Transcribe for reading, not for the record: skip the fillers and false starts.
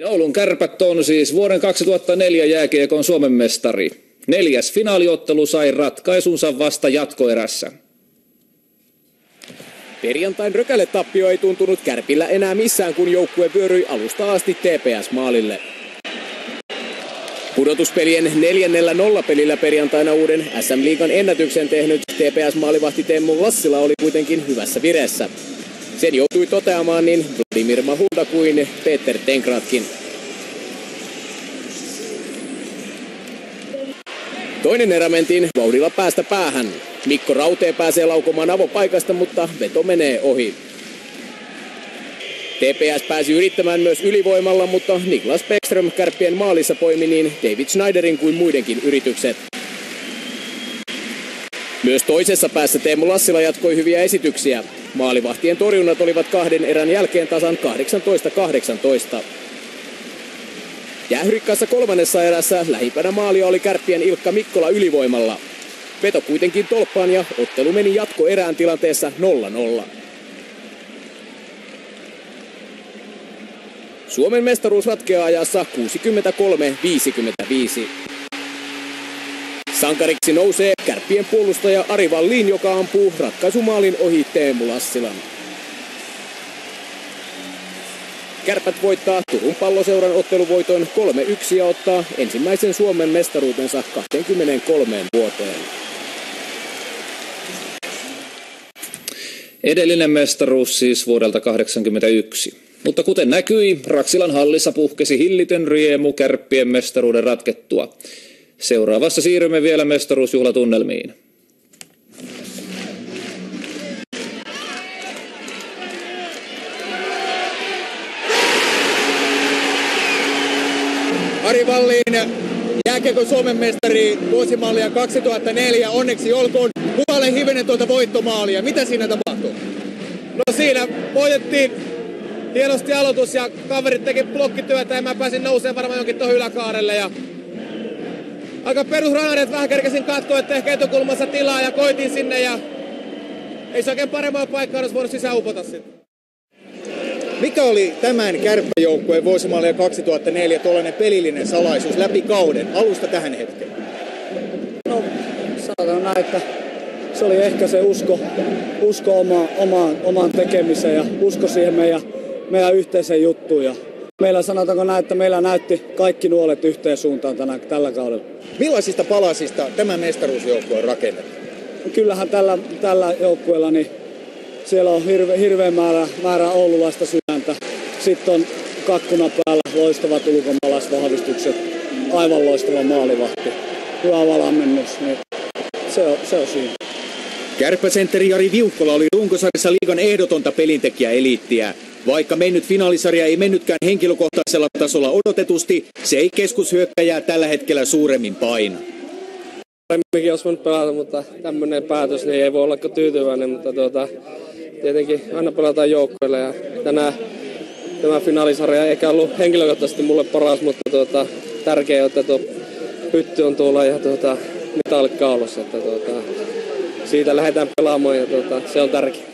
Oulun Kärpät on siis vuoden 2004 jääkiekon Suomen mestari. 4. finaaliottelu sai ratkaisunsa vasta jatkoerässä. Perjantain rökäletappio ei tuntunut Kärpillä enää missään, kun joukkue vyöryi alusta asti TPS-maalille. Pudotuspelien 4-0 pelillä perjantaina uuden SM-liigan ennätyksen tehnyt TPS-maalivahti Teemu Lassila oli kuitenkin hyvässä vireessä. Sen joutui toteamaan niin Vladimir Mahulta kuin Peter Tenkratkin. Toinen erä mentiin vauhdilla päästä päähän. Mikko Rautee pääsee laukomaan avopaikasta, mutta veto menee ohi. TPS pääsi yrittämään myös ylivoimalla, mutta Niklas Bäckström Kärppien maalissa poimi niin David Schneiderin kuin muidenkin yritykset. Myös toisessa päässä Teemu Lassila jatkoi hyviä esityksiä. Maalivahtien torjunnat olivat 2 erän jälkeen tasan 18-18. Jäähyrikkaassa kolmannessa erässä lähipänä maalia oli Kärppien Ilkka Mikkola ylivoimalla. Veto kuitenkin tolppaan ja ottelu meni jatkoerään tilanteessa 0-0. Suomen mestaruus ratkeaa ajassa 63-55. Sankariksi nousee Kärppien puolustaja Ari Wallin, joka ampuu ratkaisumaalin ohi Teemu Lassilan. Kärpät voittaa Turun Palloseuran otteluvoiton 3-1 ja ottaa ensimmäisen Suomen mestaruutensa 23 vuoteen. Edellinen mestaruus siis vuodelta 1981. Mutta kuten näkyi, Raksilan hallissa puhkesi hillitön riemu Kärppien mestaruuden ratkettua. Seuraavassa siirrymme vielä mestaruusjuhlatunnelmiin. Ari Wallin, jääkiekon Suomen mestari, vuosimallia 2004, onneksi olkoon. Kuvaile hivenen tuota voittomaalia. Mitä siinä tapahtui? No siinä voitettiin hienosti aloitus ja kaverit teki blokkityötä ja mä pääsin nousemaan varmaan jonkin tuohon yläkaarelle. Ja aika perusranareet vähän kerkesin katsoa, että ehkä etukulmassa tilaa ja koitin sinne ja ei se oikein parempaa paikkaa olisi voinut sisään upota sitten. Mikä oli tämän kärppäjoukkueen vuosimallia 2004 tuollainen pelillinen salaisuus läpi kauden alusta tähän hetkeen? No, sanotaan näin, että se oli ehkä se usko omaan tekemiseen ja usko siihen meidän yhteiseen juttuun. Ja meillä sanotaanko näin, että meillä näytti kaikki nuolet yhteen suuntaan tällä kaudella. Millaisista palasista tämä mestaruusjoukkue on rakennettu? Kyllähän tällä joukkueella niin siellä on hirveä määrä oululaista sydäntä. Sitten on kakkuna päällä loistavat ulkomaalaisvahvistukset, aivan loistava maalivahti, hyvä valmennus, niin se on siinä. Kärppäsentteri Jari Viuhkola oli runkosarjassa liigan ehdotonta pelintekijä-eliittiä. Vaikka mennyt finaalisarja ei mennytkään henkilökohtaisella tasolla odotetusti, se ei keskushyökkäjää tällä hetkellä suuremmin paina. Paremminkin olisi voinut pelata, mutta tämmöinen päätös niin ei voi olla tyytyväinen, mutta tietenkin aina pelataan joukkoille ja tänään tämä finaalisarja ei ehkä ollut henkilökohtaisesti mulle paras, mutta tärkeää, että tuo pytty on tuolla ja mitalit kaulassa, että siitä lähdetään pelaamaan ja se on tärkeää.